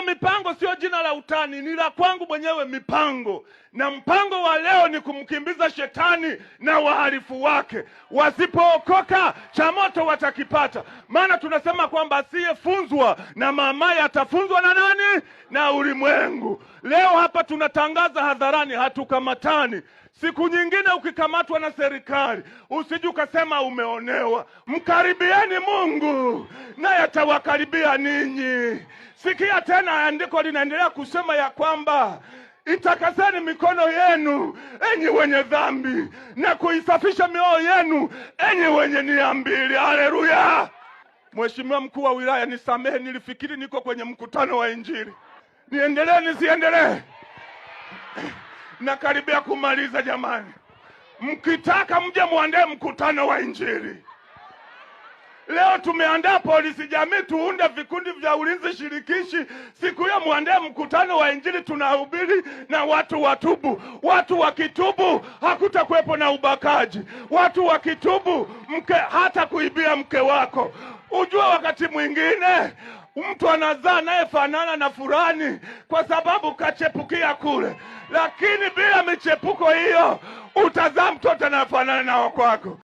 Neno mipango sio jina la utani, ni la kwangu mwenyewe mipango. Na mpango wa leo ni kumkimbiza shetani na wahalifu wake. Wasipookoka cha moto watakipata. Maana tunasema kwamba asiyefunzwa na mamaye atafunzwa na nani? Na ulimwengu. Leo hapa tunatangaza hadharani, hatukamatani. Siku nyingine ukikamatwa na serikali, usije ukasema umeonewa. Mkaribieni Mungu naye atawakaribia ninyi. Sikia tena, andiko linaendelea kusema ya kwamba itakaseni mikono yenu enyi wenye dhambi, na kuisafisha mioyo yenu enyi wenye nia mbili. Haleluya! Mheshimiwa mkuu wa wilaya, nisamehe, nilifikiri niko kwenye mkutano wa Injili. Niendelee nisiendelee? Nakaribia kumaliza jamani. Mkitaka mje muandae mkutano wa Injili. Leo tumeandaa polisi jamii, tuunde vikundi vya ulinzi shirikishi. Siku hiyo muandae mkutano wa Injili, tunahubiri na watu watubu. Watu wakitubu hakutakuwepo na ubakaji. Watu wakitubu hata kuibia mke wako. Ujua wakati mwingine mtu anazaa naye fanana na fulani kwa sababu kachepukia kule, lakini bila michepuko hiyo utazaa mtoto anafanana na wako.